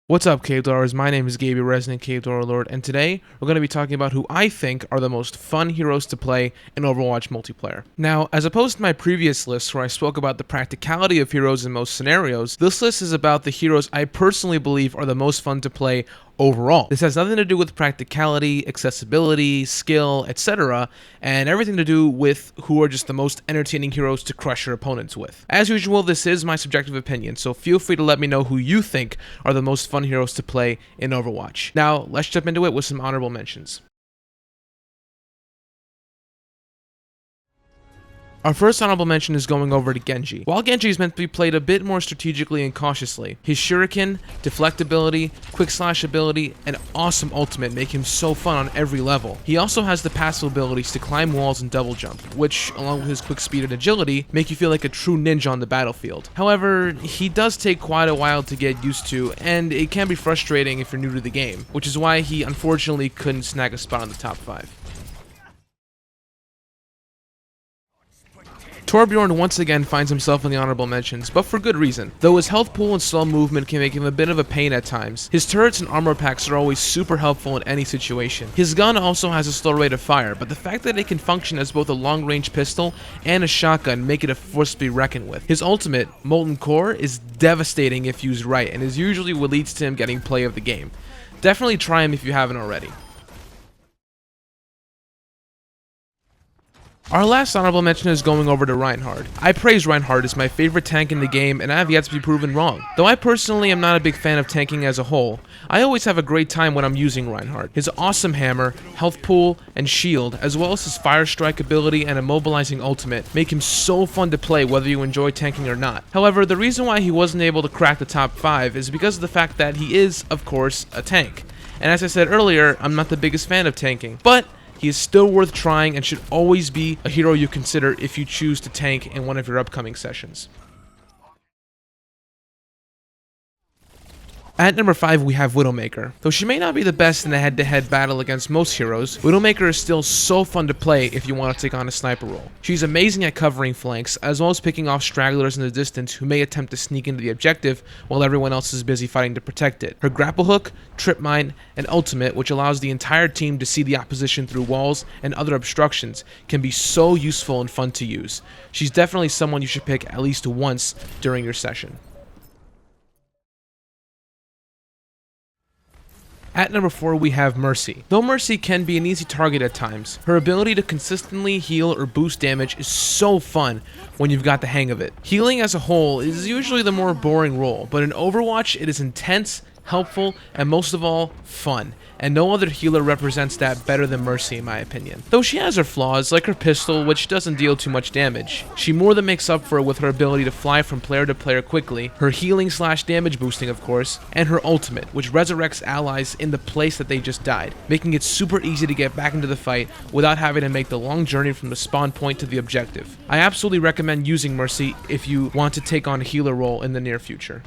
What's up, Cave Dwellers? My name is Gabe, your resident Cave Dweller Lord, and today we're going to be talking about who I think are the most fun heroes to play in Overwatch multiplayer. Now, as opposed to my previous lists where I spoke about the practicality of heroes in most scenarios, this list is about the heroes I personally believe are the most fun to play overall. This has nothing to do with practicality, accessibility, skill, etc., and everything to do with who are just the most entertaining heroes to crush your opponents with. As usual, this is my subjective opinion, so feel free to let me know who you think are the most fun heroes to play in Overwatch. Now, let's jump into it with some honorable mentions. Our first honorable mention is going over to Genji. While Genji is meant to be played a bit more strategically and cautiously, his shuriken, deflect ability, quick slash ability, and awesome ultimate make him so fun on every level. He also has the passive abilities to climb walls and double jump, which, along with his quick speed and agility, make you feel like a true ninja on the battlefield. However, he does take quite a while to get used to, and it can be frustrating if you're new to the game, which is why he unfortunately couldn't snag a spot in the top 5. Torbjorn once again finds himself in the honorable mentions, but for good reason. Though his health pool and slow movement can make him a bit of a pain at times, his turrets and armor packs are always super helpful in any situation. His gun also has a slow rate of fire, but the fact that it can function as both a long-range pistol and a shotgun make it a force to be reckoned with. His ultimate, Molten Core, is devastating if used right, and is usually what leads to him getting play of the game. Definitely try him if you haven't already. Our last honorable mention is going over to Reinhardt. I praise Reinhardt as my favorite tank in the game, and I have yet to be proven wrong. Though I personally am not a big fan of tanking as a whole, I always have a great time when I'm using Reinhardt. His awesome hammer, health pool, and shield, as well as his fire strike ability and immobilizing ultimate, make him so fun to play whether you enjoy tanking or not. However, the reason why he wasn't able to crack the top 5 is because of the fact that he is, of course, a tank. And as I said earlier, I'm not the biggest fan of tanking, but he is still worth trying and should always be a hero you consider if you choose to tank in one of your upcoming sessions. At number 5, we have Widowmaker. Though she may not be the best in a head-to-head battle against most heroes, Widowmaker is still so fun to play if you want to take on a sniper role. She's amazing at covering flanks, as well as picking off stragglers in the distance who may attempt to sneak into the objective while everyone else is busy fighting to protect it. Her grapple hook, trip mine, and ultimate, which allows the entire team to see the opposition through walls and other obstructions, can be so useful and fun to use. She's definitely someone you should pick at least once during your session. At number 4, we have Mercy. Though Mercy can be an easy target at times, her ability to consistently heal or boost damage is so fun when you've got the hang of it. Healing as a whole is usually the more boring role, but in Overwatch it is intense, helpful, and most of all, fun. And no other healer represents that better than Mercy in my opinion. Though she has her flaws, like her pistol, which doesn't deal too much damage, she more than makes up for it with her ability to fly from player to player quickly, her healing / damage boosting of course, and her ultimate, which resurrects allies in the place that they just died, making it super easy to get back into the fight without having to make the long journey from the spawn point to the objective. I absolutely recommend using Mercy if you want to take on a healer role in the near future.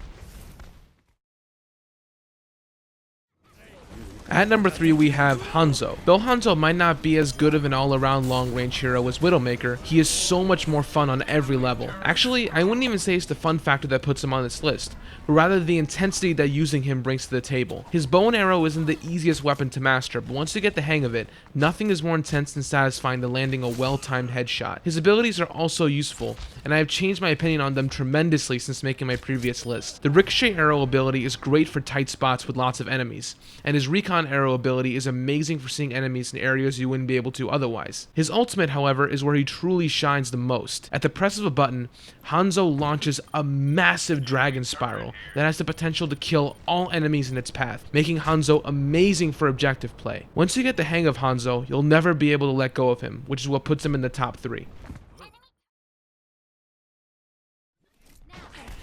At number 3, we have Hanzo. Though Hanzo might not be as good of an all-around long-range hero as Widowmaker, he is so much more fun on every level. Actually, I wouldn't even say it's the fun factor that puts him on this list, but rather the intensity that using him brings to the table. His bow and arrow isn't the easiest weapon to master, but once you get the hang of it, nothing is more intense than satisfying than landing a well-timed headshot. His abilities are also useful, and I have changed my opinion on them tremendously since making my previous list. The ricochet arrow ability is great for tight spots with lots of enemies, and his recon arrow ability is amazing for seeing enemies in areas you wouldn't be able to otherwise. His ultimate, however, is where he truly shines the most. At the press of a button, Hanzo launches a massive dragon spiral that has the potential to kill all enemies in its path, making Hanzo amazing for objective play. Once you get the hang of Hanzo, you'll never be able to let go of him, which is what puts him in the top 3.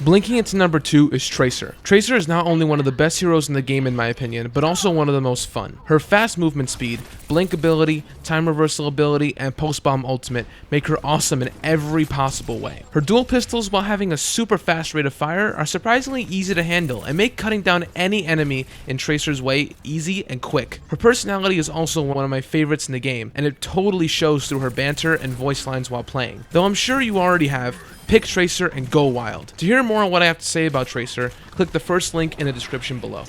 Blinking into number 2 is Tracer. Tracer is not only one of the best heroes in the game in my opinion, but also one of the most fun. Her fast movement speed, blink ability, time reversal ability, and post-bomb ultimate make her awesome in every possible way. Her dual pistols, while having a super fast rate of fire, are surprisingly easy to handle and make cutting down any enemy in Tracer's way easy and quick. Her personality is also one of my favorites in the game, and it totally shows through her banter and voice lines while playing. Though I'm sure you already have, Pick Tracer and go wild. To hear more on what I have to say about Tracer, click the first link in the description below.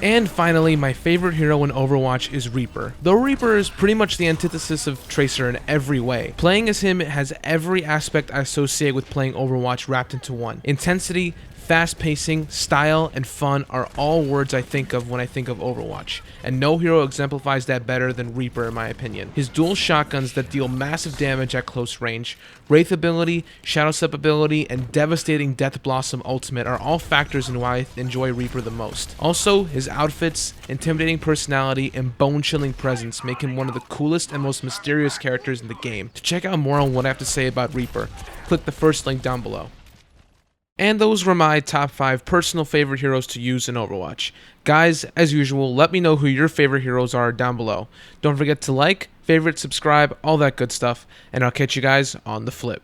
And finally, my favorite hero in Overwatch is Reaper. Though Reaper is pretty much the antithesis of Tracer in every way. Playing as him has every aspect I associate with playing Overwatch wrapped into one. Intensity, fast pacing, style, and fun are all words I think of when I think of Overwatch, and no hero exemplifies that better than Reaper in my opinion. His dual shotguns that deal massive damage at close range, Wraith ability, Shadow Step ability, and devastating Death Blossom ultimate are all factors in why I enjoy Reaper the most. Also, his outfits, intimidating personality, and bone-chilling presence make him one of the coolest and most mysterious characters in the game. To check out more on what I have to say about Reaper, click the first link down below. And those were my top 5 personal favorite heroes to use in Overwatch. Guys, as usual, let me know who your favorite heroes are down below. Don't forget to like, favorite, subscribe, all that good stuff, and I'll catch you guys on the flip.